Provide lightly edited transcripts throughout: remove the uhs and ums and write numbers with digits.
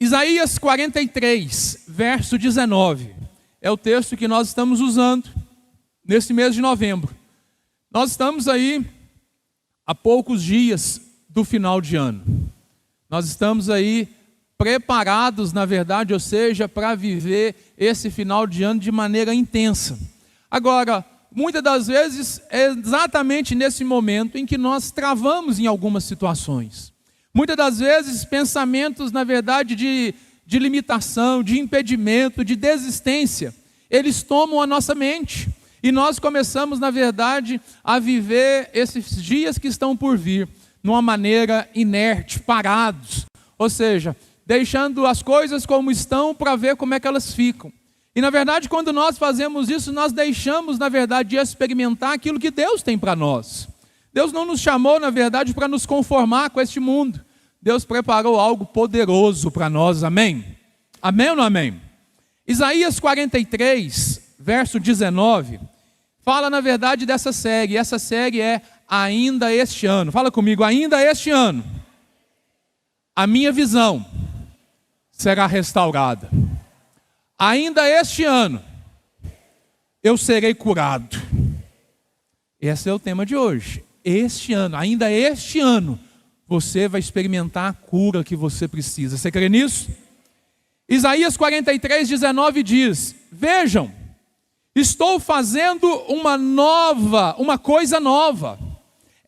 Isaías 43, verso 19, é o texto que nós estamos usando nesse mês de novembro. Nós estamos aí há poucos dias do final de ano. Nós estamos aí preparados, na verdade, ou seja, para viver esse final de ano de maneira intensa. Agora, muitas das vezes é exatamente nesse momento em que nós travamos em algumas situações. Muitas das vezes pensamentos, na verdade, de limitação, de impedimento, de desistência, eles tomam a nossa mente. E nós começamos, na verdade, a viver esses dias que estão por vir, numa maneira inerte, parados. Ou seja, deixando as coisas como estão para ver como é que elas ficam. E, na verdade, quando nós fazemos isso, nós deixamos, na verdade, de experimentar aquilo que Deus tem para nós. Deus não nos chamou, na verdade, para nos conformar com este mundo. Deus preparou algo poderoso para nós, amém? Amém ou não amém? Isaías 43, verso 19, fala, na verdade, dessa série. Essa série é Ainda Este Ano. Fala comigo, ainda este ano, a minha visão será restaurada. Ainda este ano, eu serei curado. Esse é o tema de hoje. Este ano, ainda este ano, você vai experimentar a cura que você precisa. Você crê nisso? Isaías 43, 19 diz: vejam, estou fazendo uma coisa nova.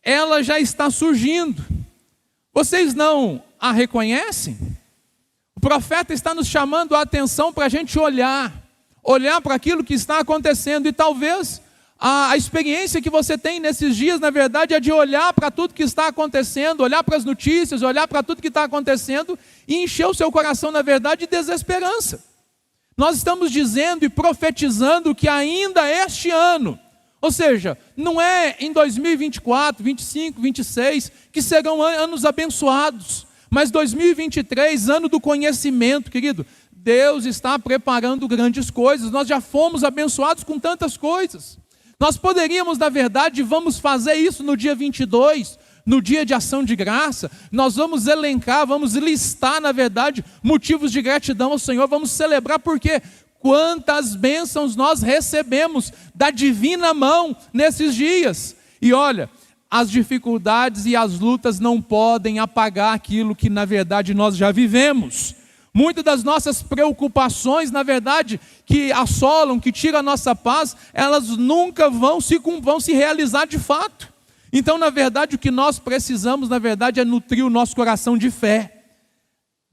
Ela já está surgindo. Vocês não a reconhecem? O profeta está nos chamando a atenção para a gente olhar para aquilo que está acontecendo. E talvez a experiência que você tem nesses dias, na verdade, é de olhar para tudo que está acontecendo, olhar para as notícias, olhar para tudo que está acontecendo e encher o seu coração, na verdade, de desesperança. Nós estamos dizendo e profetizando que ainda este ano, ou seja, não é em 2024, 25, 26, que serão anos abençoados, mas 2023, ano do conhecimento, querido. Deus está preparando grandes coisas. Nós já fomos abençoados com tantas coisas. Nós poderíamos, na verdade, vamos fazer isso no dia 22, no dia de ação de graça. Nós vamos elencar, vamos listar, na verdade, motivos de gratidão ao Senhor. Vamos celebrar porque quantas bênçãos nós recebemos da divina mão nesses dias. E olha, as dificuldades e as lutas não podem apagar aquilo que, na verdade, nós já vivemos. Muitas das nossas preocupações, na verdade, que assolam, que tiram a nossa paz, elas nunca vão se realizar de fato. Então, na verdade, o que nós precisamos, na verdade, é nutrir o nosso coração de fé.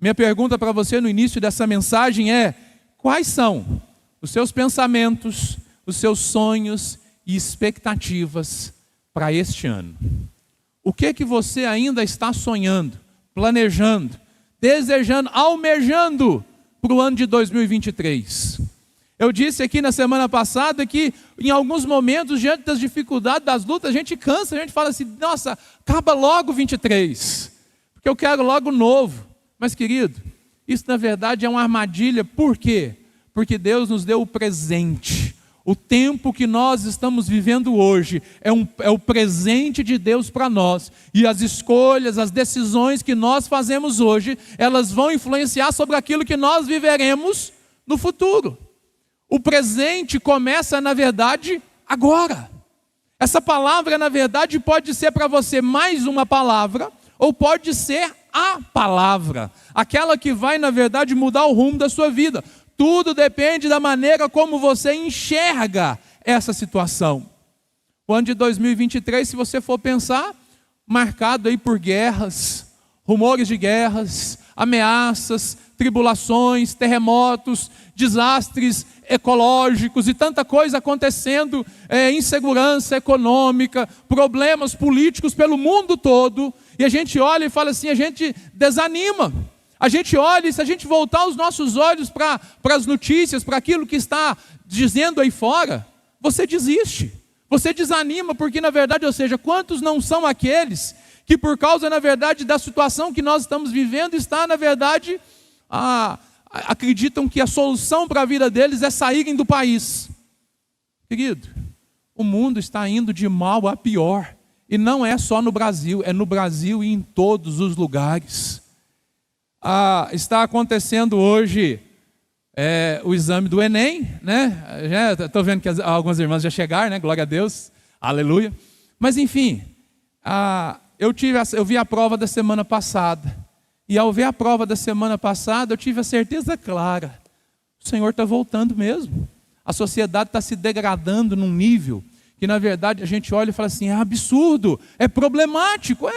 Minha pergunta para você no início dessa mensagem é: quais são os seus pensamentos, os seus sonhos e expectativas para este ano? O que você ainda está sonhando, planejando, desejando, almejando para o ano de 2023. Eu disse aqui na semana passada que em alguns momentos, diante das dificuldades, das lutas, a gente cansa, a gente fala assim: nossa, acaba logo 23, porque eu quero logo novo. Mas querido, isso na verdade é uma armadilha. Por quê? Porque Deus nos deu o presente. O tempo que nós estamos vivendo hoje é o presente de Deus para nós. E as escolhas, as decisões que nós fazemos hoje, elas vão influenciar sobre aquilo que nós viveremos no futuro. O presente começa, na verdade, agora. Essa palavra, na verdade, pode ser para você mais uma palavra, ou pode ser a palavra. Aquela que vai, na verdade, mudar o rumo da sua vida. Tudo depende da maneira como você enxerga essa situação. O ano de 2023, se você for pensar, marcado aí por guerras, rumores de guerras, ameaças, tribulações, terremotos, desastres ecológicos e tanta coisa acontecendo, insegurança econômica, problemas políticos pelo mundo todo. E a gente olha e fala assim, a gente desanima. A gente olha e se a gente voltar os nossos olhos para as notícias, para aquilo que está dizendo aí fora, você desiste, você desanima, porque na verdade, ou seja, quantos não são aqueles que por causa, na verdade, da situação que nós estamos vivendo, está, na verdade, acreditam que a solução para a vida deles é saírem do país. Querido, o mundo está indo de mal a pior, e não é só no Brasil, é no Brasil e em todos os lugares. está acontecendo hoje o exame do Enem, né? Estou vendo que algumas irmãs já chegaram, né? Glória a Deus, aleluia. Mas enfim, eu vi a prova da semana passada. E ao ver a prova da semana passada, eu tive a certeza clara: o Senhor está voltando mesmo. A sociedade está se degradando num nível que, na verdade, a gente olha e fala assim: é absurdo, é problemático,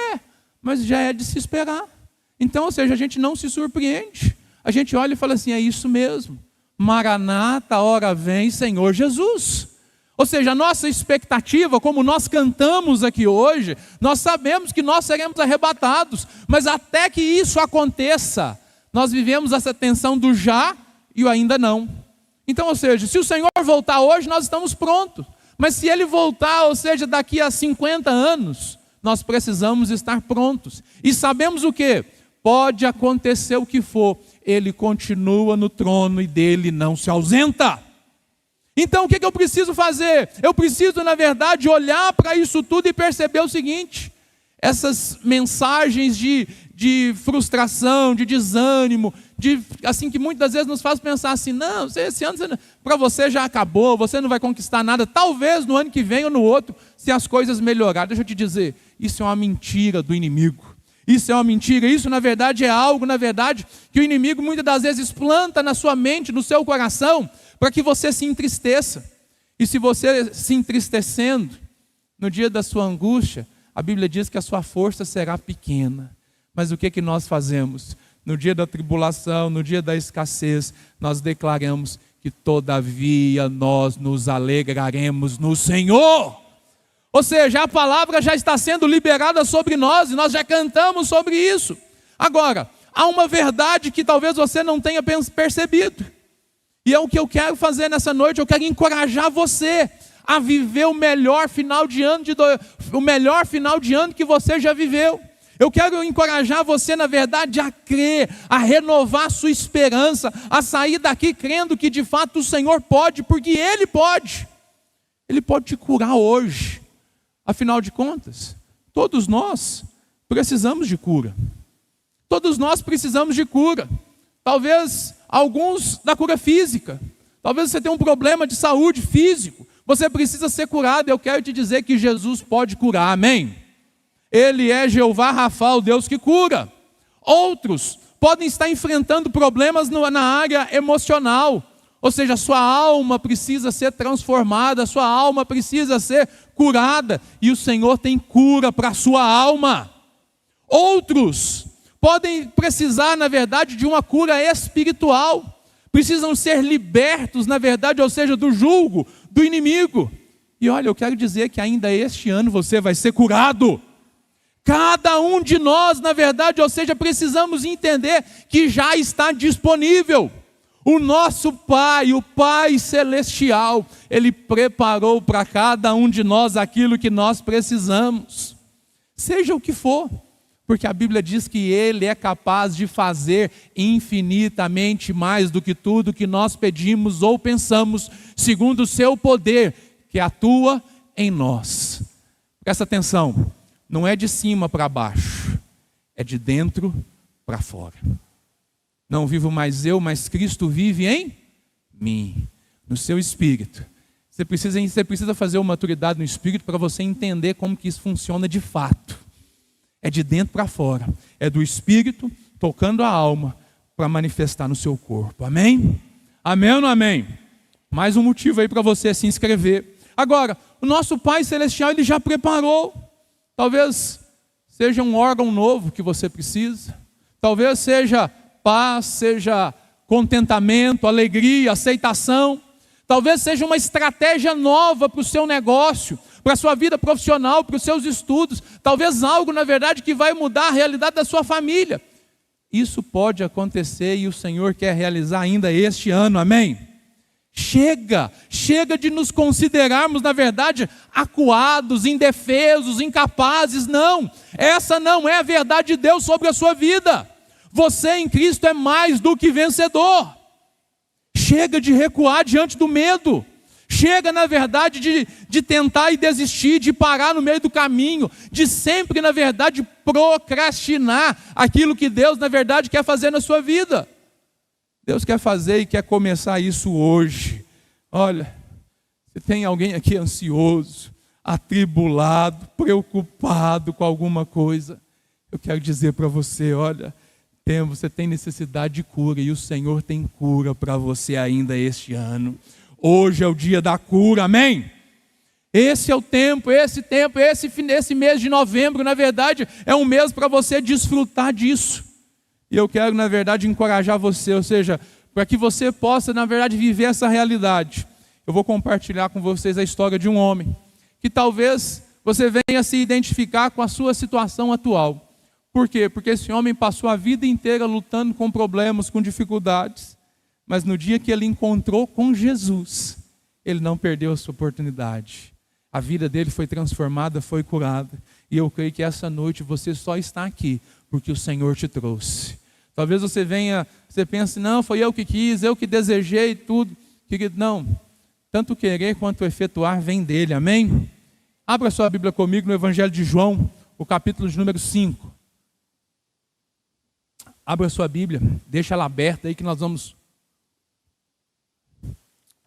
mas já é de se esperar. Então, ou seja, a gente não se surpreende. A gente olha e fala assim: é isso mesmo. Maranata, hora vem, Senhor Jesus. Ou seja, a nossa expectativa, como nós cantamos aqui hoje, nós sabemos que nós seremos arrebatados, mas até que isso aconteça, nós vivemos essa tensão do já e o ainda não. Então, ou seja, se o Senhor voltar hoje, nós estamos prontos. Mas se Ele voltar, ou seja, daqui a 50 anos, nós precisamos estar prontos. E sabemos o quê? Pode acontecer o que for, Ele continua no trono e dele não se ausenta. Então o que eu preciso fazer? Eu preciso, na verdade, olhar para isso tudo e perceber o seguinte: essas mensagens de frustração, de desânimo, assim, que muitas vezes nos faz pensar assim: não, esse ano para você já acabou, você não vai conquistar nada, talvez no ano que vem ou no outro, se as coisas melhorarem. Deixa eu te dizer, isso é uma mentira do inimigo. Isso é uma mentira, isso na verdade é algo, na verdade, que o inimigo muitas das vezes planta na sua mente, no seu coração, para que você se entristeça. E se você se entristecendo, no dia da sua angústia, a Bíblia diz que a sua força será pequena. Mas o que nós fazemos? No dia da tribulação, no dia da escassez, nós declaramos que todavia nós nos alegraremos no Senhor. Ou seja, a palavra já está sendo liberada sobre nós e nós já cantamos sobre isso. Agora, há uma verdade que talvez você não tenha percebido. E é o que eu quero fazer nessa noite. Eu quero encorajar você a viver o melhor final de ano que você já viveu. Eu quero encorajar você, na verdade, a crer, a renovar a sua esperança, a sair daqui crendo que de fato o Senhor pode, porque Ele pode. Ele pode te curar hoje. Afinal de contas, todos nós precisamos de cura. Todos nós precisamos de cura. Talvez alguns da cura física. Talvez você tenha um problema de saúde físico. Você precisa ser curado. Eu quero te dizer que Jesus pode curar. Amém? Ele é Jeová Rafa, o Deus que cura. Outros podem estar enfrentando problemas na área emocional. Ou seja, a sua alma precisa ser transformada, a sua alma precisa ser curada. E o Senhor tem cura para a sua alma. Outros podem precisar, na verdade, de uma cura espiritual. Precisam ser libertos, na verdade, ou seja, do jugo, do inimigo. E olha, eu quero dizer que ainda este ano você vai ser curado. Cada um de nós, na verdade, ou seja, precisamos entender que já está disponível. O nosso Pai, o Pai Celestial, Ele preparou para cada um de nós aquilo que nós precisamos. Seja o que for, porque a Bíblia diz que Ele é capaz de fazer infinitamente mais do que tudo que nós pedimos ou pensamos, segundo o seu poder, que atua em nós. Presta atenção, não é de cima para baixo, é de dentro para fora. Não vivo mais eu, mas Cristo vive em mim, no seu espírito. Você precisa fazer uma maturidade no espírito para você entender como que isso funciona de fato. É de dentro para fora, é do espírito tocando a alma para manifestar no seu corpo. Amém? Amém ou não amém? Mais um motivo aí para você se inscrever. Agora, o nosso Pai Celestial, Ele já preparou. Talvez seja um órgão novo que você precisa. Talvez seja paz, seja contentamento, alegria, aceitação. Talvez seja uma estratégia nova para o seu negócio, para a sua vida profissional, para os seus estudos. Talvez algo, na verdade, que vai mudar a realidade da sua família. Isso pode acontecer e o Senhor quer realizar ainda este ano, amém? Chega de nos considerarmos, na verdade, acuados, indefesos, incapazes. Não, essa não é a verdade de Deus sobre a sua vida. Você em Cristo é mais do que vencedor. Chega de recuar diante do medo. Chega, na verdade, de tentar e desistir, de parar no meio do caminho, de sempre, na verdade, procrastinar aquilo que Deus, na verdade, quer fazer na sua vida. Deus quer fazer e quer começar isso hoje. Olha, se tem alguém aqui ansioso, atribulado, preocupado com alguma coisa, eu quero dizer para você, olha, você tem necessidade de cura e o Senhor tem cura para você ainda este ano. Hoje é o dia da cura, amém? Esse é o tempo, esse mês de novembro, na verdade, é um mês para você desfrutar disso. E eu quero, na verdade, encorajar você, ou seja, para que você possa, na verdade, viver essa realidade. Eu vou compartilhar com vocês a história de um homem, que talvez você venha se identificar com a sua situação atual. Por quê? Porque esse homem passou a vida inteira lutando com problemas, com dificuldades. Mas no dia que ele encontrou com Jesus, ele não perdeu essa oportunidade. A vida dele foi transformada, foi curada. E eu creio que essa noite você só está aqui porque o Senhor te trouxe. Talvez você pense, não, foi eu que quis, eu que desejei tudo. Querido, não. Tanto querer quanto efetuar vem dele, amém? Abra sua Bíblia comigo no Evangelho de João, o capítulo de número 5. Abra sua Bíblia, deixa ela aberta aí que nós vamos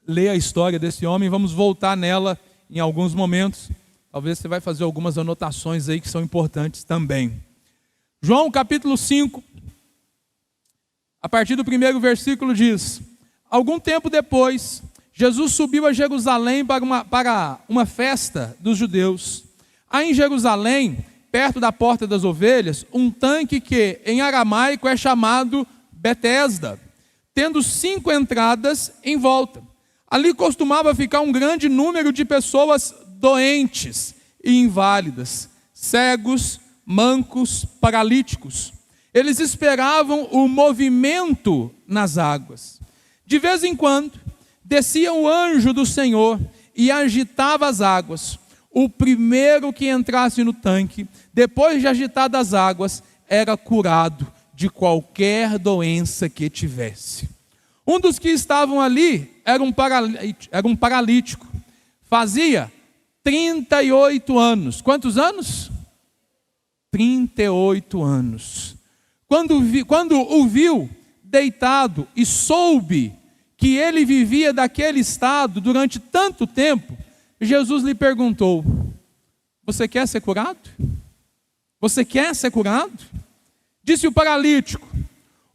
ler a história desse homem, vamos voltar nela em alguns momentos. Talvez você vai fazer algumas anotações aí que são importantes também. João capítulo 5, a partir do primeiro versículo diz: algum tempo depois, Jesus subiu a Jerusalém para uma festa dos judeus. Há em Jerusalém, perto da porta das ovelhas, um tanque que em aramaico é chamado Betesda, tendo 5 entradas em volta. Ali costumava ficar um grande número de pessoas doentes e inválidas, cegos, mancos, paralíticos. Eles esperavam o movimento nas águas. De vez em quando, descia o anjo do Senhor e agitava as águas. O primeiro que entrasse no tanque, depois de agitadas as águas, era curado de qualquer doença que tivesse. Um dos que estavam ali era um paralítico. Fazia 38 anos. Quantos anos? 38 anos. Quando o viu deitado e soube que ele vivia daquele estado durante tanto tempo, Jesus lhe perguntou: você quer ser curado? Você quer ser curado? Disse o paralítico: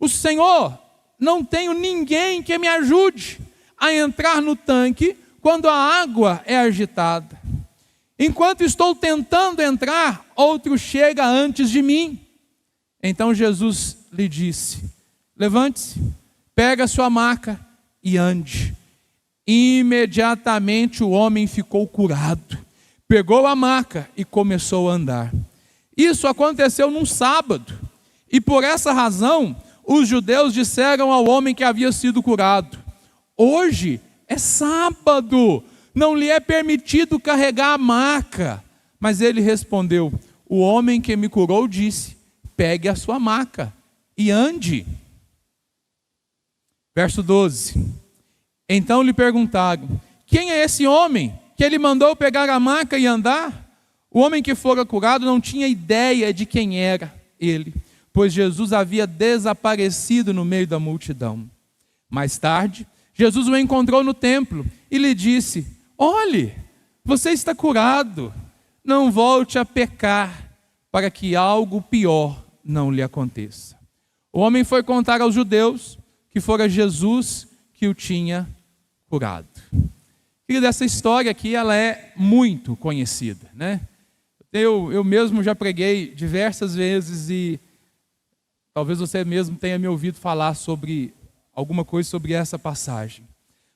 o Senhor, não tenho ninguém que me ajude a entrar no tanque quando a água é agitada. Enquanto estou tentando entrar, outro chega antes de mim. Então Jesus lhe disse: levante-se, pega a sua maca e ande. Imediatamente o homem ficou curado, pegou a maca e começou a andar. Isso aconteceu num sábado, e por essa razão os judeus disseram ao homem que havia sido curado: hoje é sábado, não lhe é permitido carregar a maca. Mas ele respondeu: o homem que me curou disse: pegue a sua maca e ande. Verso 12. Então lhe perguntaram: quem é esse homem que ele mandou pegar a maca e andar? O homem que fora curado não tinha ideia de quem era ele, pois Jesus havia desaparecido no meio da multidão. Mais tarde, Jesus o encontrou no templo e lhe disse: olhe, você está curado, não volte a pecar, para que algo pior não lhe aconteça. O homem foi contar aos judeus que fora Jesus que o tinha curado. Querido, essa história aqui, ela é muito conhecida, né? Eu mesmo já preguei diversas vezes e talvez você mesmo tenha me ouvido falar sobre alguma coisa sobre essa passagem.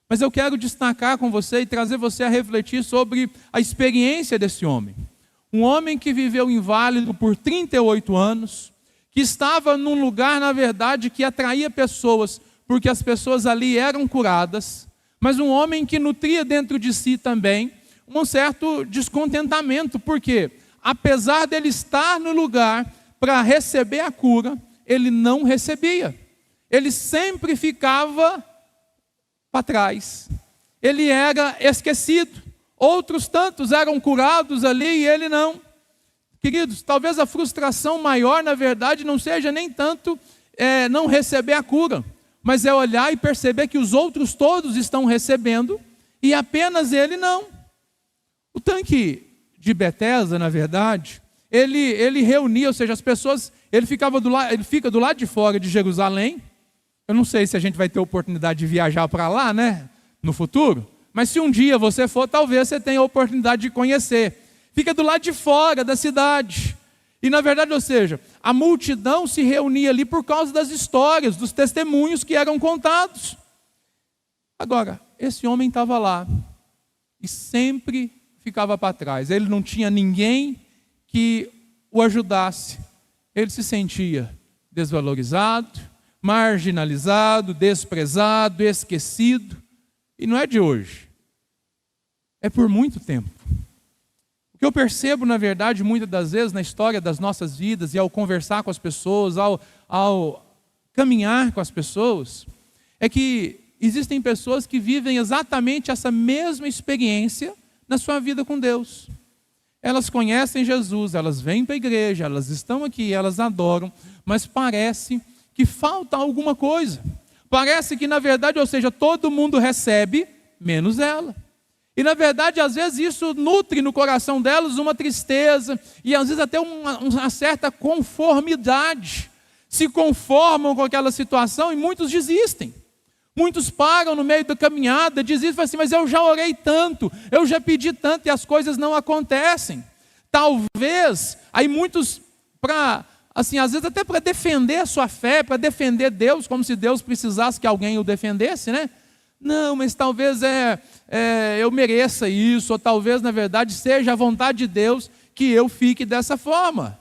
Mas eu quero destacar com você e trazer você a refletir sobre a experiência desse homem. Um homem que viveu inválido por 38 anos, que estava num lugar, na verdade, que atraía pessoas, porque as pessoas ali eram curadas, mas um homem que nutria dentro de si também um certo descontentamento, porque apesar dele estar no lugar para receber a cura, ele não recebia. Ele sempre ficava para trás. ele era esquecido. Outros tantos eram curados ali e ele não. Queridos, talvez a frustração maior, na verdade, não seja nem tanto não receber a cura, mas é olhar e perceber que os outros todos estão recebendo e apenas ele não. O tanque de Betesda, na verdade, ele reunia, ou seja, as pessoas, ele fica do lado de fora de Jerusalém. Eu não sei se a gente vai ter oportunidade de viajar para lá, né, no futuro, mas se um dia você for, talvez você tenha a oportunidade de conhecer. Fica do lado de fora da cidade. E na verdade, ou seja, a multidão se reunia ali por causa das histórias, dos testemunhos que eram contados. Agora, esse homem estava lá e sempre ficava para trás. Ele não tinha ninguém que o ajudasse. Ele se sentia desvalorizado, marginalizado, desprezado, esquecido. E não é de hoje. É por muito tempo. O que eu percebo, na verdade, muitas das vezes na história das nossas vidas e ao conversar com as pessoas, ao caminhar com as pessoas, é que existem pessoas que vivem exatamente essa mesma experiência na sua vida com Deus. Elas conhecem Jesus, elas vêm para a igreja, elas estão aqui, elas adoram, mas parece que falta alguma coisa. Parece que, na verdade, ou seja, todo mundo recebe, menos ela. E, na verdade, às vezes isso nutre no coração delas uma tristeza e, às vezes, até uma certa conformidade. Se conformam com aquela situação e muitos desistem. Muitos param no meio da caminhada, desistem e falam assim, mas eu já orei tanto, eu já pedi tanto e as coisas não acontecem. Talvez, aí muitos, assim, às vezes até para defender a sua fé, para defender Deus, como se Deus precisasse que alguém o defendesse, né? Não, mas talvez eu mereça isso, ou talvez, na verdade, seja a vontade de Deus que eu fique dessa forma.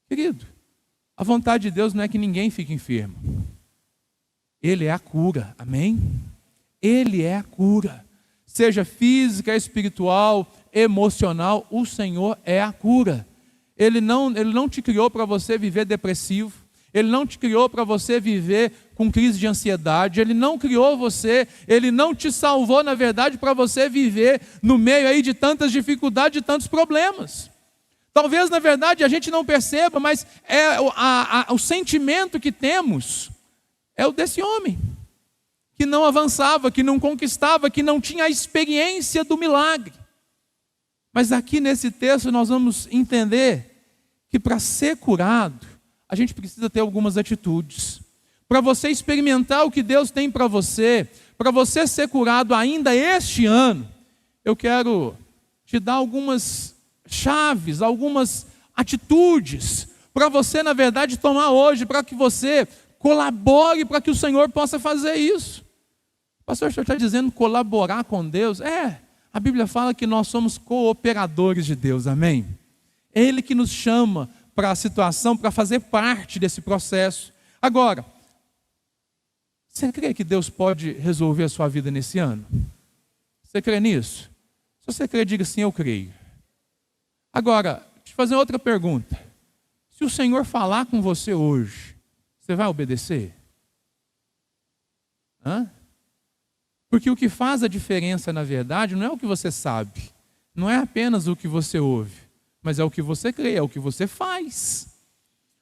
Querido, a vontade de Deus não é que ninguém fique enfermo. Ele é a cura, amém? Ele é a cura. Seja física, espiritual, emocional, o Senhor é a cura. Ele não te criou para você viver depressivo. Ele não te criou para você viver com crise de ansiedade. Ele não criou você, Ele não te salvou, na verdade, para você viver no meio aí de tantas dificuldades, de tantos problemas. Talvez, na verdade, a gente não perceba, mas o sentimento que temos é o desse homem, que não avançava, que não conquistava, que não tinha a experiência do milagre. Mas aqui nesse texto nós vamos entender que para ser curado, a gente precisa ter algumas atitudes. Para você experimentar o que Deus tem para você ser curado ainda este ano, eu quero te dar algumas chaves, algumas atitudes, para você, na verdade, tomar hoje, para que você colabore para que o Senhor possa fazer isso. Pastor, o senhor está dizendo colaborar com Deus? A Bíblia fala que nós somos cooperadores de Deus, amém? É Ele que nos chama para a situação, para fazer parte desse processo. Agora, você crê que Deus pode resolver a sua vida nesse ano? Você crê nisso? Se você crê, diga assim, eu creio. Agora, deixa eu fazer outra pergunta. Se o Senhor falar com você hoje, você vai obedecer? Porque o que faz a diferença, na verdade, não é o que você sabe, não é apenas o que você ouve, mas é o que você crê, é o que você faz.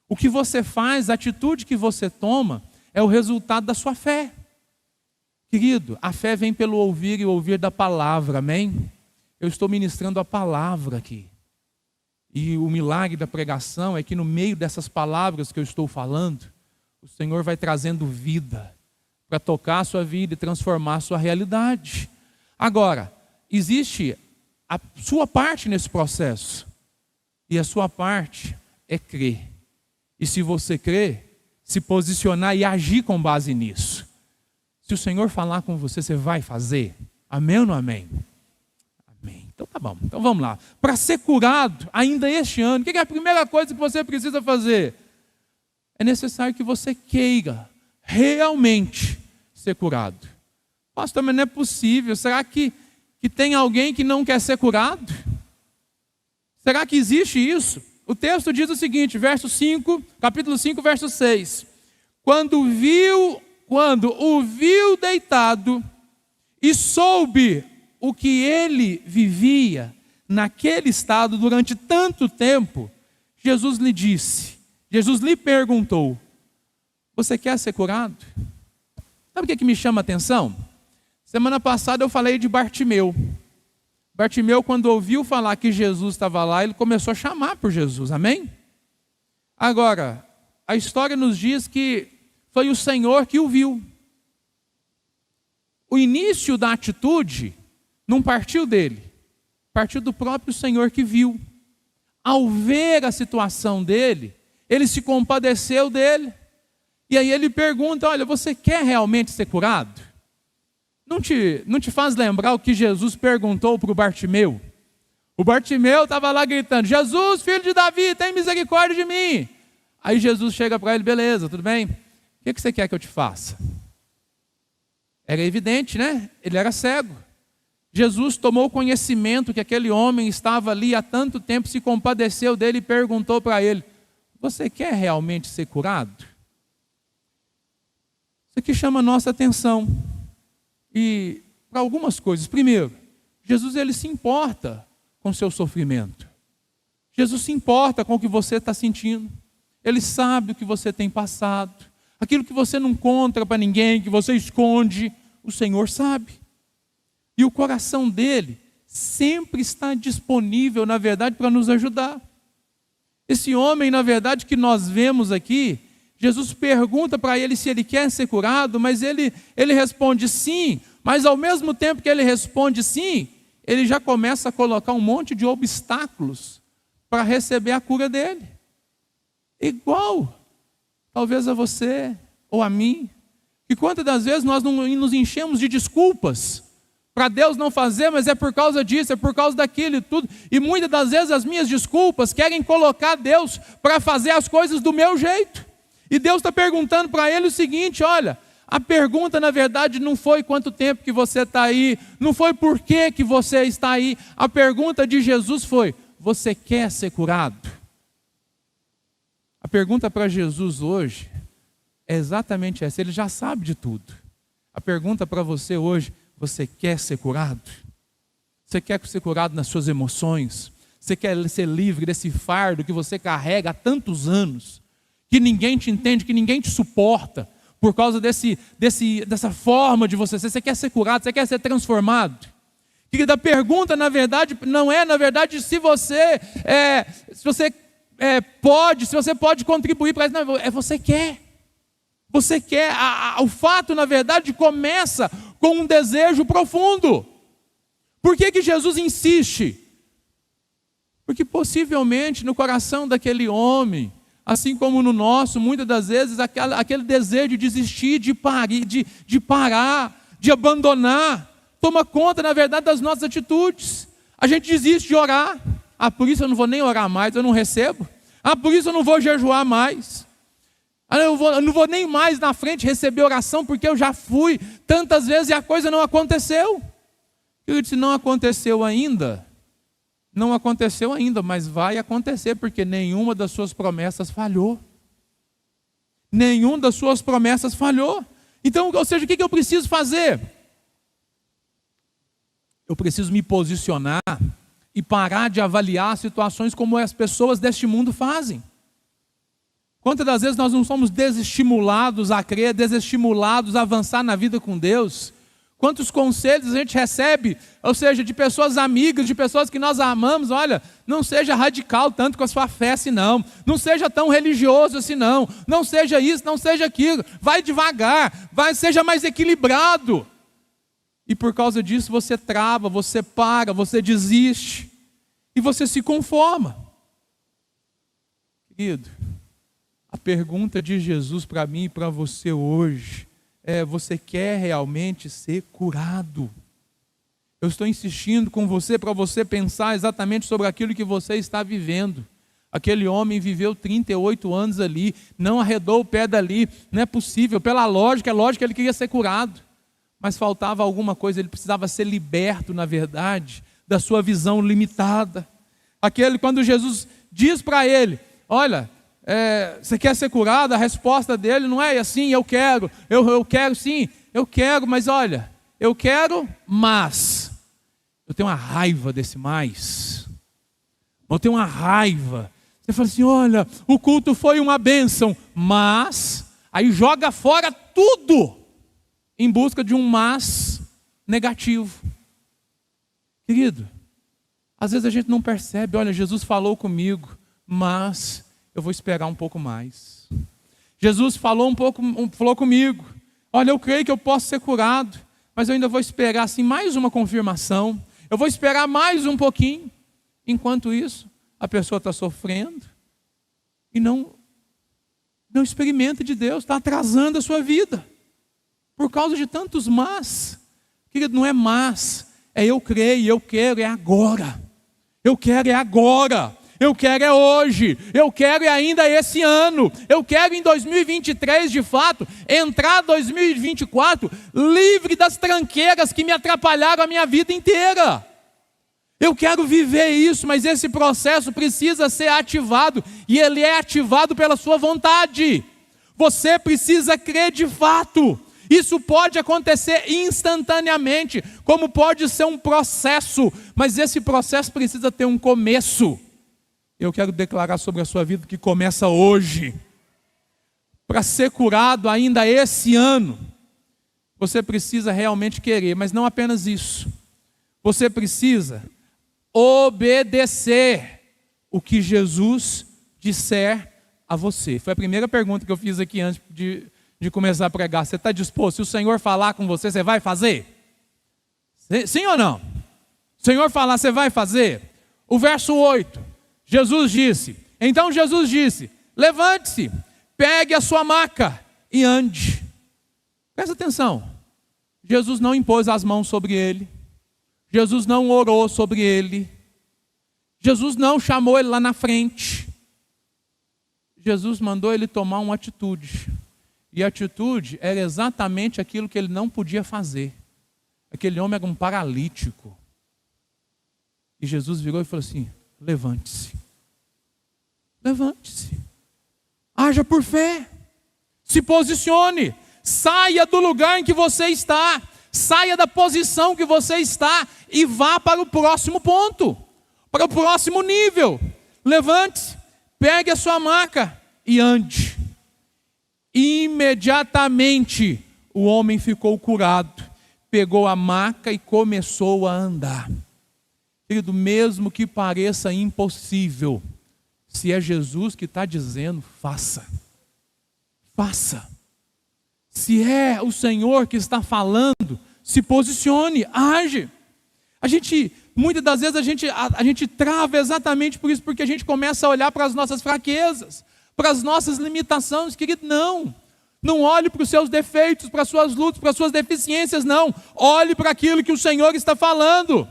O que você faz, a atitude que você toma, é o resultado da sua fé. Querido, a fé vem pelo ouvir e ouvir da palavra, amém? Eu estou ministrando a palavra aqui. E o milagre da pregação é que no meio dessas palavras que eu estou falando, o Senhor vai trazendo vida para tocar a sua vida e transformar a sua realidade. Agora, existe a sua parte nesse processo. E a sua parte é crer. E se você crer, se posicionar e agir com base nisso. Se o Senhor falar com você, você vai fazer? Amém ou não amém? Amém. Então tá bom. Então vamos lá. Para ser curado ainda este ano, o que é a primeira coisa que você precisa fazer? É necessário que você queira realmente ser curado. Pastor, mas não é possível. Será que tem alguém que não quer ser curado? Será que existe isso? O texto diz o seguinte, capítulo 5, verso 6. Quando o viu deitado e soube o que ele vivia naquele estado durante tanto tempo, Jesus lhe perguntou: você quer ser curado? Sabe o que me chama a atenção? Semana passada eu falei de Bartimeu. Bartimeu, quando ouviu falar que Jesus estava lá, ele começou a chamar por Jesus, amém? Agora, a história nos diz que foi o Senhor que o viu. O início da atitude não partiu dele, partiu do próprio Senhor que viu. Ao ver a situação dele, ele se compadeceu dele. E aí ele pergunta: olha, você quer realmente ser curado? Não te faz lembrar o que Jesus perguntou para o Bartimeu? O Bartimeu estava lá gritando: Jesus, filho de Davi, tem misericórdia de mim. Aí Jesus chega para ele: beleza, tudo bem? O que você quer que eu te faça? Era evidente, né? Ele era cego. Jesus tomou conhecimento que aquele homem estava ali há tanto tempo, se compadeceu dele e perguntou para ele: você quer realmente ser curado? Isso aqui chama a nossa atenção. E para algumas coisas. Primeiro, Jesus ele se importa com o seu sofrimento. Jesus se importa com o que você está sentindo. Ele sabe o que você tem passado. Aquilo que você não conta para ninguém, que você esconde, o Senhor sabe. E o coração dele sempre está disponível, na verdade, para nos ajudar. Esse homem, na verdade, que nós vemos aqui, Jesus pergunta para ele se ele quer ser curado, mas ele responde sim, mas ao mesmo tempo que ele responde sim, ele já começa a colocar um monte de obstáculos para receber a cura dele. Igual, talvez a você ou a mim, que quantas das vezes nós não nos enchemos de desculpas para Deus não fazer, mas é por causa disso, é por causa daquilo e tudo, e muitas das vezes as minhas desculpas querem colocar Deus para fazer as coisas do meu jeito. E Deus está perguntando para ele o seguinte: olha, a pergunta na verdade não foi quanto tempo que você está aí, não foi por que você está aí, a pergunta de Jesus foi: você quer ser curado? A pergunta para Jesus hoje é exatamente essa, ele já sabe de tudo. A pergunta para você hoje: você quer ser curado? Você quer ser curado nas suas emoções? Você quer ser livre desse fardo que você carrega há tantos anos? Que ninguém te entende, que ninguém te suporta, por causa dessa forma de você ser. Você quer ser curado, você quer ser transformado. E da pergunta, na verdade, não é, na verdade, se você pode contribuir para isso, não, é você quer. Você quer, o fato, na verdade, começa com um desejo profundo. Por que Jesus insiste? Porque possivelmente no coração daquele homem, assim como no nosso, muitas das vezes, aquele desejo de desistir, de parar, de abandonar, toma conta, na verdade, das nossas atitudes. A gente desiste de orar. Por isso eu não vou nem orar mais, eu não recebo. Por isso eu não vou jejuar mais. Eu não vou nem mais na frente receber oração, porque eu já fui tantas vezes e a coisa não aconteceu. Eu disse: não aconteceu ainda. Não aconteceu ainda, mas vai acontecer, porque nenhuma das suas promessas falhou. Nenhuma das suas promessas falhou. Então, ou seja, o que eu preciso fazer? Eu preciso me posicionar e parar de avaliar situações como as pessoas deste mundo fazem. Quantas das vezes nós não somos desestimulados a crer, desestimulados a avançar na vida com Deus? Quantos conselhos a gente recebe, ou seja, de pessoas amigas, de pessoas que nós amamos: olha, não seja radical tanto com a sua fé assim não, não seja tão religioso assim não seja isso, não seja aquilo, vai devagar, seja mais equilibrado. E por causa disso você trava, você para, você desiste, e você se conforma. Querido, a pergunta de Jesus para mim e para você hoje é: você quer realmente ser curado? Eu estou insistindo com você para você pensar exatamente sobre aquilo que você está vivendo. Aquele homem viveu 38 anos ali, não arredou o pé dali, não é possível, pela lógica, é lógico que ele queria ser curado, mas faltava alguma coisa, ele precisava ser liberto, na verdade, da sua visão limitada. Quando Jesus diz para ele: olha, você quer ser curado? A resposta dele não é assim: eu quero sim, eu quero, mas olha, eu quero, mas eu tenho uma raiva desse mais. Eu tenho uma raiva. Você fala assim, olha, o culto foi uma bênção, mas aí joga fora tudo em busca de um mas negativo. Querido, às vezes a gente não percebe, olha, Jesus falou comigo, mas eu vou esperar um pouco mais. Jesus falou falou comigo, olha, eu creio que eu posso ser curado, mas eu ainda vou esperar assim mais uma confirmação. Eu vou esperar mais um pouquinho. Enquanto isso, a pessoa está sofrendo e não experimenta de Deus, está atrasando a sua vida por causa de tantos mas. Querido, não é mas, é eu creio, eu quero, é agora. Eu quero é agora. Eu quero é hoje, eu quero é ainda esse ano, eu quero em 2023 de fato, entrar 2024 livre das tranqueiras que me atrapalharam a minha vida inteira. Eu quero viver isso, mas esse processo precisa ser ativado, e ele é ativado pela sua vontade. Você precisa crer de fato. Isso pode acontecer instantaneamente, como pode ser um processo, mas esse processo precisa ter um começo. Eu quero declarar sobre a sua vida que começa hoje. Para ser curado ainda esse ano, você precisa realmente querer, mas não apenas isso. Você precisa obedecer o que Jesus disser a você. Foi a primeira pergunta que eu fiz aqui antes de começar a pregar. Você está disposto? Se o Senhor falar com você, você vai fazer? Sim ou não? O Senhor falar, você vai fazer? O verso 8. Então Jesus disse, levante-se, pegue a sua maca e ande. Presta atenção, Jesus não impôs as mãos sobre ele, Jesus não orou sobre ele, Jesus não chamou ele lá na frente, Jesus mandou ele tomar uma atitude, e a atitude era exatamente aquilo que ele não podia fazer. Aquele homem era um paralítico, e Jesus virou e falou assim, levante-se. Levante-se. Haja por fé. Se posicione. Saia do lugar em que você está. Saia da posição que você está e vá para o próximo ponto. Para o próximo nível. Levante-se. Pegue a sua maca e ande. Imediatamente o homem ficou curado. Pegou a maca e começou a andar. Querido, mesmo que pareça impossível, se é Jesus que está dizendo, faça. Faça. Se é o Senhor que está falando, se posicione, age. Muitas das vezes a gente trava exatamente por isso, porque a gente começa a olhar para as nossas fraquezas, para as nossas limitações. Querido, não. Não olhe para os seus defeitos, para as suas lutas, para as suas deficiências, não. Olhe para aquilo que o Senhor está falando.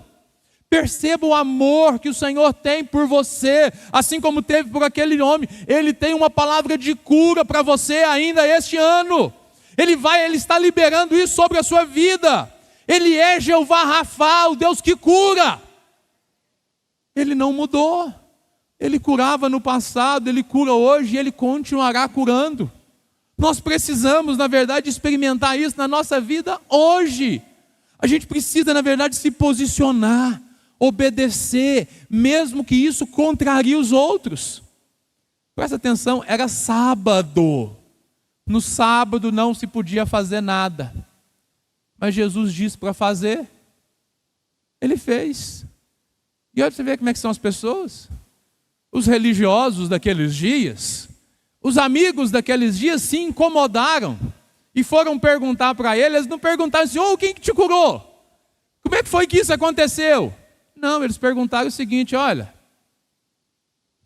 Perceba o amor que o Senhor tem por você, assim como teve por aquele homem. Ele tem uma palavra de cura para você ainda este ano. Ele está liberando isso sobre a sua vida. Ele é Jeová Rafa, o Deus que cura. Ele não mudou. Ele curava no passado, ele cura hoje e ele continuará curando. Nós precisamos, na verdade, experimentar isso na nossa vida hoje. A gente precisa, na verdade, se posicionar, obedecer, mesmo que isso contrarie os outros. Presta atenção, era sábado. No sábado não se podia fazer nada. Mas Jesus disse para fazer, ele fez. E olha para você ver como é que são as pessoas. Os religiosos daqueles dias, os amigos daqueles dias se incomodaram e foram perguntar para ele. Eles não perguntaram assim, quem que te curou? Como é que foi que isso aconteceu? Não, eles perguntaram o seguinte, olha,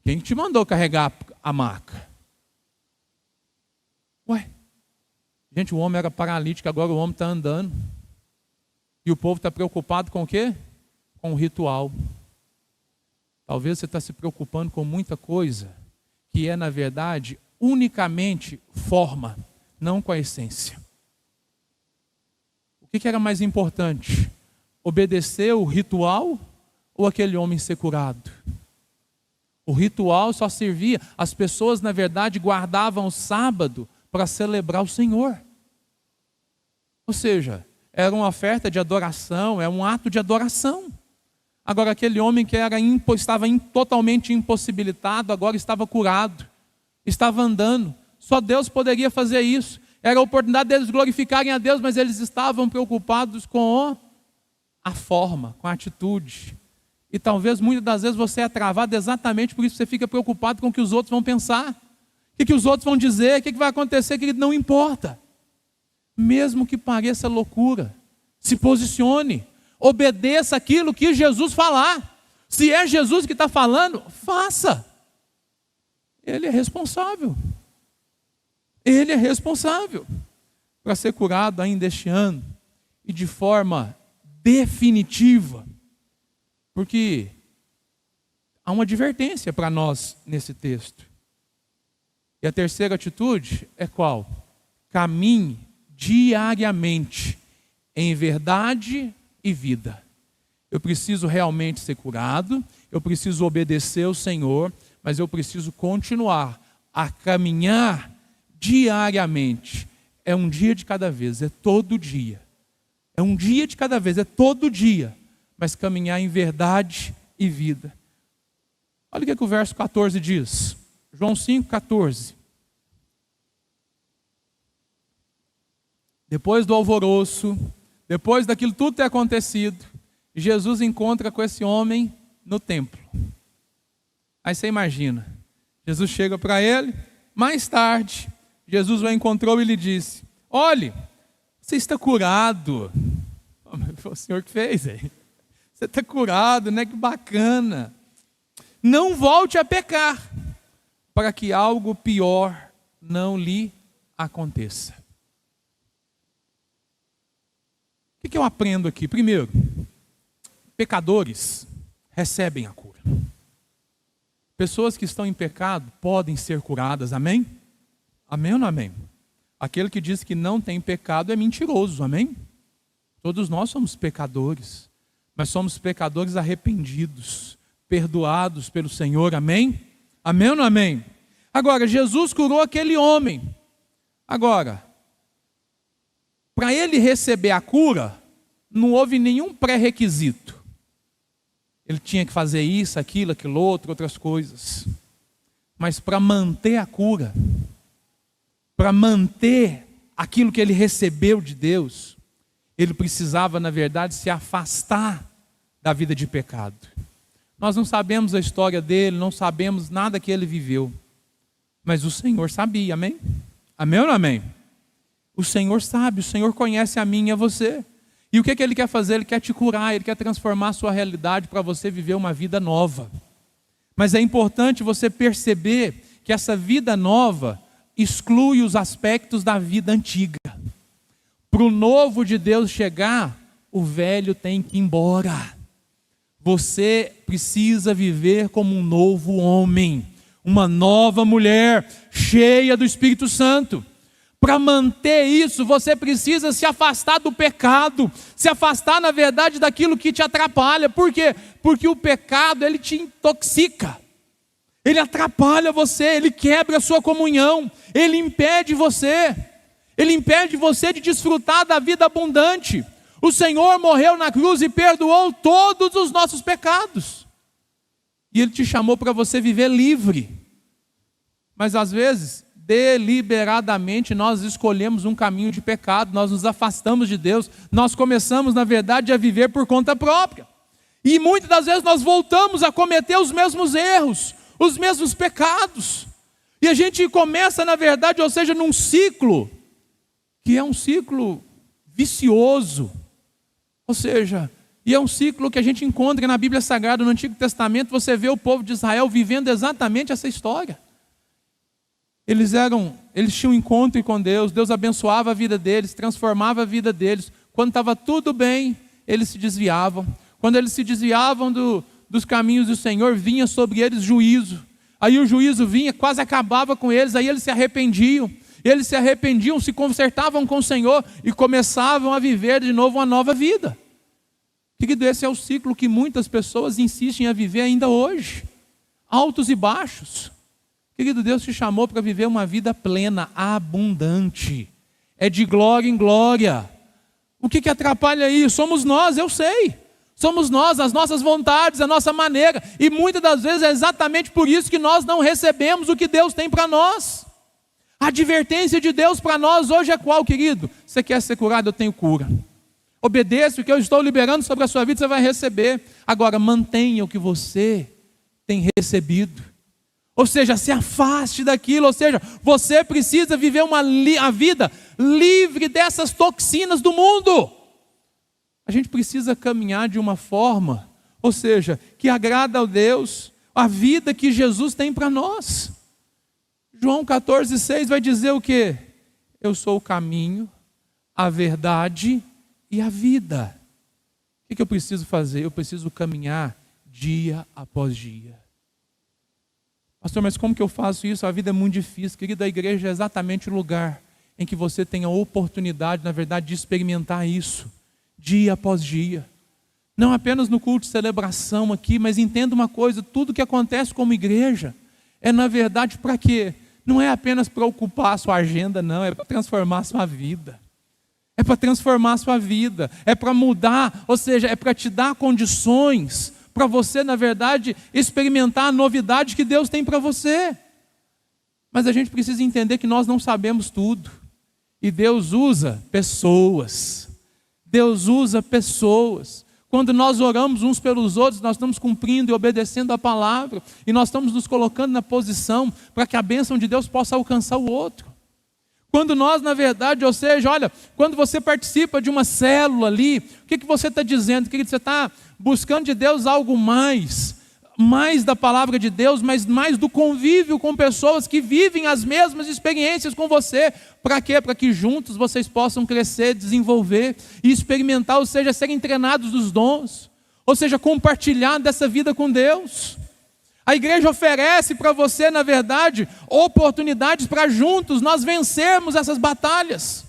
quem te mandou carregar a maca? Ué, gente, o homem era paralítico, agora o homem está andando. E o povo está preocupado com o quê? Com o ritual. Talvez você está se preocupando com muita coisa, que é, na verdade, unicamente forma, não com a essência. O que era mais importante? Obedecer o ritual ou aquele homem ser curado? O ritual só servia, as pessoas na verdade guardavam o sábado para celebrar o Senhor. Ou seja, era uma oferta de adoração, é um ato de adoração. Agora aquele homem que estava totalmente impossibilitado, agora estava curado, estava andando. Só Deus poderia fazer isso. Era a oportunidade deles glorificarem a Deus, mas eles estavam preocupados com a forma, com a atitude. E talvez muitas das vezes você é travado exatamente por isso, você fica preocupado com o que os outros vão pensar, o que os outros vão dizer, o que vai acontecer, que não importa. Mesmo que pareça loucura, se posicione, obedeça aquilo que Jesus falar. Se é Jesus que está falando, faça. Ele é responsável. Ele é responsável para ser curado ainda este ano e de forma definitiva. Porque há uma advertência para nós nesse texto. E a terceira atitude é qual? Caminhe diariamente em verdade e vida. Eu preciso realmente ser curado, eu preciso obedecer ao Senhor, mas eu preciso continuar a caminhar diariamente. É um dia de cada vez, é todo dia. É um dia de cada vez, é todo dia. Mas caminhar em verdade e vida. Olha o que o verso 14 diz. João 5,14. Depois do alvoroço, depois daquilo tudo ter acontecido, Jesus encontra com esse homem no templo. Aí você imagina, Jesus chega para ele, mais tarde, Jesus o encontrou e lhe disse: olhe, você está curado. Foi o Senhor que fez aí. Você está curado, né? Que bacana. Não volte a pecar, para que algo pior não lhe aconteça. O que eu aprendo aqui? Primeiro, pecadores recebem a cura. Pessoas que estão em pecado podem ser curadas, amém? Amém ou não amém? Aquele que diz que não tem pecado é mentiroso, amém? Todos nós somos pecadores, mas somos pecadores arrependidos, perdoados pelo Senhor, amém? Amém ou não amém? Agora, Jesus curou aquele homem. Agora, para ele receber a cura, não houve nenhum pré-requisito. Ele tinha que fazer isso, aquilo, aquilo outro, outras coisas. Mas para manter a cura, para manter aquilo que ele recebeu de Deus, ele precisava, na verdade, se afastar da vida de pecado. Nós não sabemos a história dele, não sabemos nada que ele viveu. Mas o Senhor sabia, amém? Amém ou não amém? O Senhor sabe, o Senhor conhece a mim e a você. E o que Ele quer fazer? Ele quer te curar, Ele quer transformar a sua realidade para você viver uma vida nova. Mas é importante você perceber que essa vida nova exclui os aspectos da vida antiga. Para o novo de Deus chegar, o velho tem que ir embora. Você precisa viver como um novo homem, uma nova mulher, cheia do Espírito Santo. Para manter isso, você precisa se afastar do pecado, se afastar, na verdade, daquilo que te atrapalha. Por quê? Porque o pecado, ele te intoxica, ele atrapalha você, ele quebra a sua comunhão, ele impede você de desfrutar da vida abundante. O Senhor morreu na cruz e perdoou todos os nossos pecados, e Ele te chamou para você viver livre. Mas às vezes, deliberadamente, nós escolhemos um caminho de pecado, nós nos afastamos de Deus, nós começamos, na verdade, a viver por conta própria. E muitas das vezes nós voltamos a cometer os mesmos erros, os mesmos pecados. E a gente começa, na verdade, ou seja, num ciclo, que é um ciclo vicioso. Ou seja, e é um ciclo que a gente encontra na Bíblia Sagrada, no Antigo Testamento. Você vê o povo de Israel vivendo exatamente essa história. Eles tinham um encontro com Deus, Deus abençoava a vida deles, transformava a vida deles. Quando estava tudo bem, eles se desviavam. Quando eles se desviavam dos caminhos do Senhor, vinha sobre eles juízo. Aí o juízo vinha, quase acabava com eles, aí eles se arrependiam. Eles se arrependiam, se consertavam com o Senhor e começavam a viver de novo uma nova vida. Querido, esse é o ciclo que muitas pessoas insistem a viver ainda hoje. Altos e baixos. Querido, Deus te chamou para viver uma vida plena, abundante. É de glória em glória. O que atrapalha isso? Somos nós, eu sei. Somos nós, as nossas vontades, a nossa maneira. E muitas das vezes é exatamente por isso que nós não recebemos o que Deus tem para nós. A advertência de Deus para nós hoje é qual, querido? Você quer ser curado? Eu tenho cura. Obedeça o que eu estou liberando sobre a sua vida, você vai receber. Agora, mantenha o que você tem recebido. Ou seja, se afaste daquilo. Ou seja, você precisa viver a vida livre dessas toxinas do mundo. A gente precisa caminhar de uma forma, ou seja, que agrada a Deus, a vida que Jesus tem para nós. João 14,6 vai dizer o quê? Eu sou o caminho, a verdade e a vida. O que eu preciso fazer? Eu preciso caminhar dia após dia. Pastor, mas como que eu faço isso? A vida é muito difícil. Querida, a igreja é exatamente o lugar em que você tem a oportunidade, na verdade, de experimentar isso, dia após dia. Não apenas no culto de celebração aqui, mas entenda uma coisa, tudo que acontece como igreja, é na verdade para quê? Não é apenas para ocupar a sua agenda, não, é para transformar a sua vida. É para transformar a sua vida, é para mudar, ou seja, é para te dar condições para você, na verdade, experimentar a novidade que Deus tem para você. Mas a gente precisa entender que nós não sabemos tudo. E Deus usa pessoas. Deus usa pessoas. Quando nós oramos uns pelos outros, nós estamos cumprindo e obedecendo a palavra. E nós estamos nos colocando na posição para que a bênção de Deus possa alcançar o outro. Quando nós, na verdade, ou seja, olha, quando você participa de uma célula ali, o que você está dizendo? Querido, você está buscando de Deus algo mais da palavra de Deus, mas mais do convívio com pessoas que vivem as mesmas experiências com você. Para quê? Para que juntos vocês possam crescer, desenvolver e experimentar, ou seja, serem treinados dos dons, ou seja, compartilhar dessa vida com Deus. A igreja oferece para você, na verdade, oportunidades para juntos nós vencermos essas batalhas.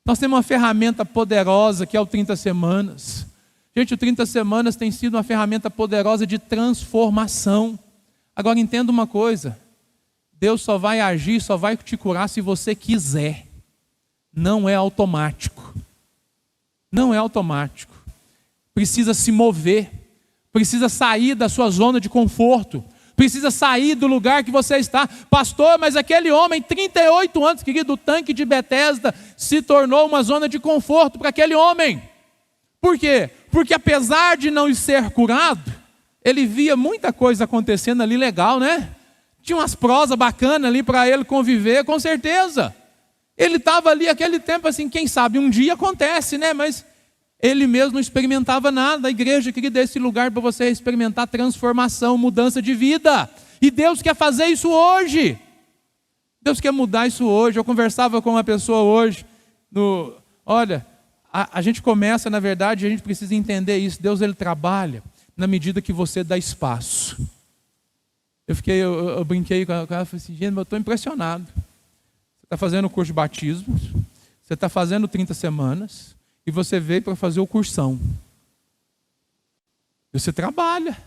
Nós temos uma ferramenta poderosa que é o 30 Semanas. Gente, o 30 Semanas tem sido uma ferramenta poderosa de transformação. Agora entenda uma coisa, Deus só vai agir, só vai te curar se você quiser. Não é automático. Não é automático. Precisa se mover. Precisa sair da sua zona de conforto. Precisa sair do lugar que você está. Pastor, mas aquele homem, 38 anos, querido, o tanque de Betesda se tornou uma zona de conforto para aquele homem. Por quê? Porque apesar de não ser curado, ele via muita coisa acontecendo ali legal, né? Tinha umas prosas bacanas ali para ele conviver, com certeza. Ele estava ali aquele tempo assim, quem sabe um dia acontece, né? Mas ele mesmo não experimentava nada. A igreja queria dar esse lugar para você experimentar transformação, mudança de vida. E Deus quer fazer isso hoje. Deus quer mudar isso hoje. Eu conversava com uma pessoa hoje. Olha, a gente começa, na verdade, a gente precisa entender isso. Deus, ele trabalha na medida que você dá espaço. Eu brinquei com ela, falei assim, gente, eu estou impressionado. Você está fazendo o curso de batismo, você está fazendo 30 semanas, e você veio para fazer o cursão. Você trabalha,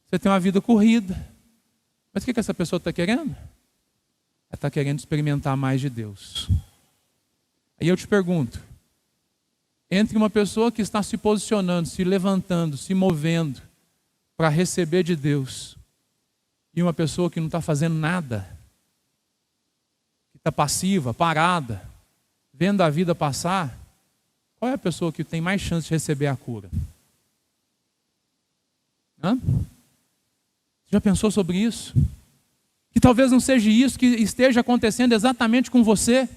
você tem uma vida corrida. Mas o que essa pessoa está querendo? Ela está querendo experimentar mais de Deus. Aí eu te pergunto, entre uma pessoa que está se posicionando, se levantando, se movendo para receber de Deus, e uma pessoa que não está fazendo nada, que está passiva, parada, vendo a vida passar, qual é a pessoa que tem mais chance de receber a cura? Já pensou sobre isso? Que talvez não seja isso que esteja acontecendo exatamente com você.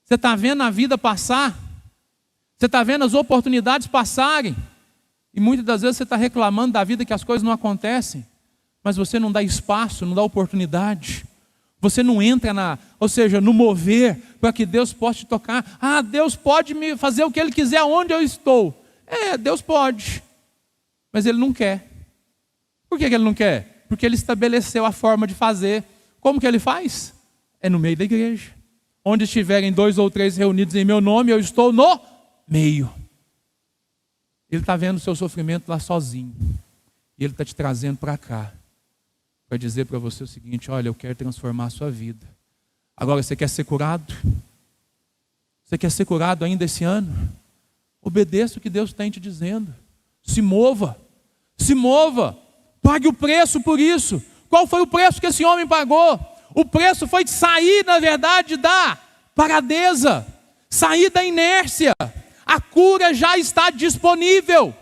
Você está vendo a vida passar, você está vendo as oportunidades passarem, e muitas das vezes você está reclamando da vida que as coisas não acontecem, mas você não dá espaço, não dá oportunidade. Você não entra no mover para que Deus possa te tocar. Deus pode me fazer o que Ele quiser onde eu estou. Deus pode, mas Ele não quer. Por que Ele não quer? Porque Ele estabeleceu a forma de fazer. Como que Ele faz? É no meio da igreja. Onde estiverem 2 ou 3 reunidos em meu nome, eu estou no meio. Ele está vendo o seu sofrimento lá sozinho. E Ele está te trazendo para cá. Para dizer para você o seguinte, olha, eu quero transformar a sua vida. Agora, você quer ser curado? Você quer ser curado ainda esse ano? Obedeça o que Deus está te dizendo. Se mova. Se mova. Pague o preço por isso. Qual foi o preço que esse homem pagou? O preço foi de sair, na verdade, da paradeza. Sair da inércia. A cura já está disponível.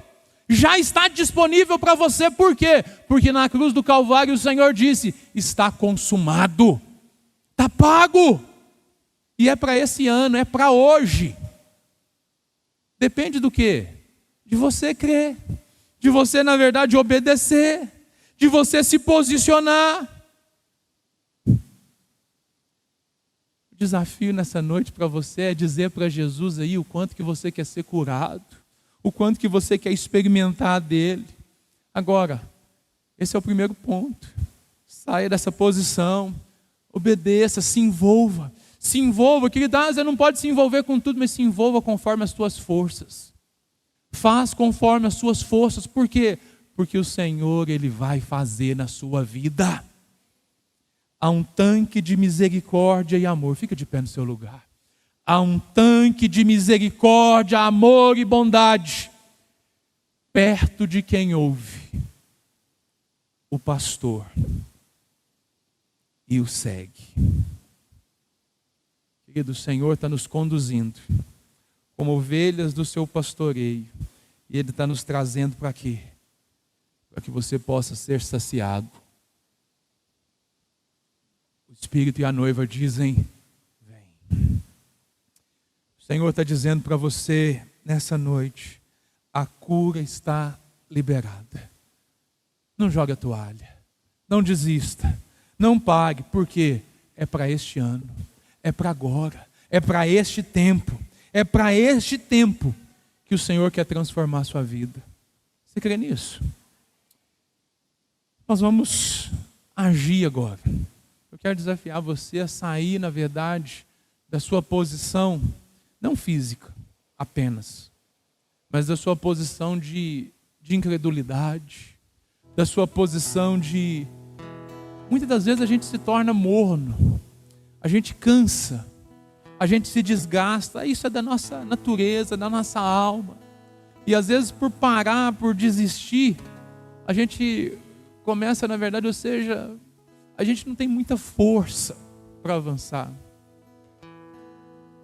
Já está disponível para você. Por quê? Porque na cruz do Calvário o Senhor disse: está consumado. Está pago. E é para esse ano, é para hoje. Depende do quê? De você crer. De você, na verdade, obedecer. De você se posicionar. O desafio nessa noite para você é dizer para Jesus aí o quanto que você quer ser curado. O quanto que você quer experimentar dele. Agora, esse é o primeiro ponto. Saia dessa posição. Obedeça, se envolva. Se envolva, querido, você não pode se envolver com tudo, mas se envolva conforme as tuas forças. Faz conforme as suas forças. Por quê? Porque o Senhor, Ele vai fazer na sua vida. Há um tanque de misericórdia e amor. Fica de pé no seu lugar. Há um tanque de misericórdia, amor e bondade perto de quem ouve o pastor e o segue. Querido, o Senhor está nos conduzindo como ovelhas do seu pastoreio. E Ele está nos trazendo para quê? Para que você possa ser saciado. O Espírito e a noiva dizem: vem. O Senhor está dizendo para você nessa noite: a cura está liberada. Não jogue a toalha. Não desista. Não pague. Por quê? É para este ano. É para agora. É para este tempo. É para este tempo que o Senhor quer transformar a sua vida. Você crê nisso? Nós vamos agir agora. Eu quero desafiar você a sair, na verdade, da sua posição, não física apenas, mas da sua posição de incredulidade, da sua posição de... Muitas das vezes a gente se torna morno, a gente cansa, a gente se desgasta. Isso é da nossa natureza, da nossa alma. E às vezes por parar, por desistir, a gente começa, na verdade, ou seja, a gente não tem muita força para avançar.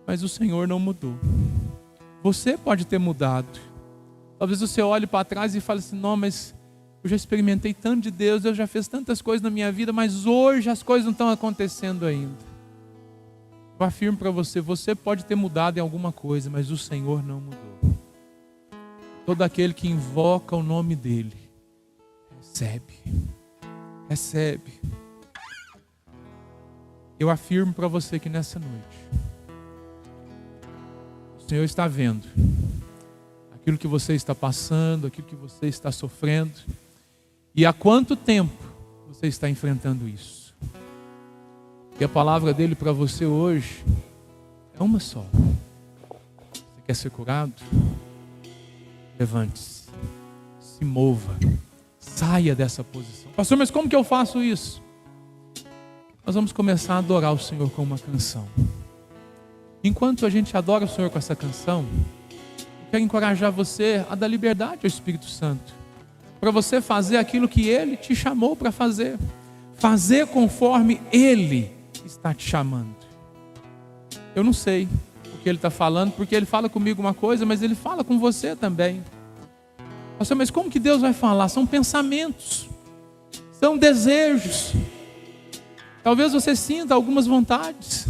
Mas o Senhor não mudou. Você pode ter mudado. Talvez você olhe para trás e fale assim: não, mas eu já experimentei tanto de Deus, eu já fiz tantas coisas na minha vida, mas hoje as coisas não estão acontecendo ainda. Eu afirmo para você, você pode ter mudado em alguma coisa, mas o Senhor não mudou. Todo aquele que invoca o nome dEle, recebe. Recebe. Eu afirmo para você que nessa noite, o Senhor está vendo aquilo que você está passando, aquilo que você está sofrendo, e há quanto tempo você está enfrentando isso. E a palavra dele para você hoje é uma só. Você quer ser curado? Levante-se, se mova, saia dessa posição. Pastor, mas como que eu faço isso? Nós vamos começar a adorar o Senhor com uma canção. Enquanto a gente adora o Senhor com essa canção, eu quero encorajar você a dar liberdade ao Espírito Santo, para você fazer aquilo que Ele te chamou para fazer. Fazer conforme Ele está te chamando. Eu não sei o que Ele está falando, porque Ele fala comigo uma coisa, mas Ele fala com você também. Pastor, mas como que Deus vai falar? São pensamentos, são desejos. Talvez você sinta algumas vontades,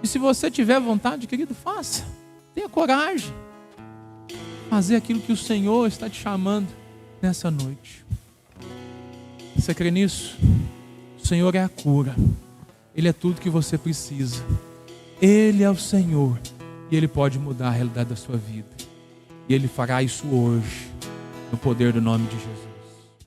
e se você tiver vontade, querido, faça. Tenha coragem. Fazer aquilo que o Senhor está te chamando nessa noite. Você crê nisso? O Senhor é a cura. Ele é tudo que você precisa. Ele é o Senhor. E Ele pode mudar a realidade da sua vida. E Ele fará isso hoje, no poder do nome de Jesus.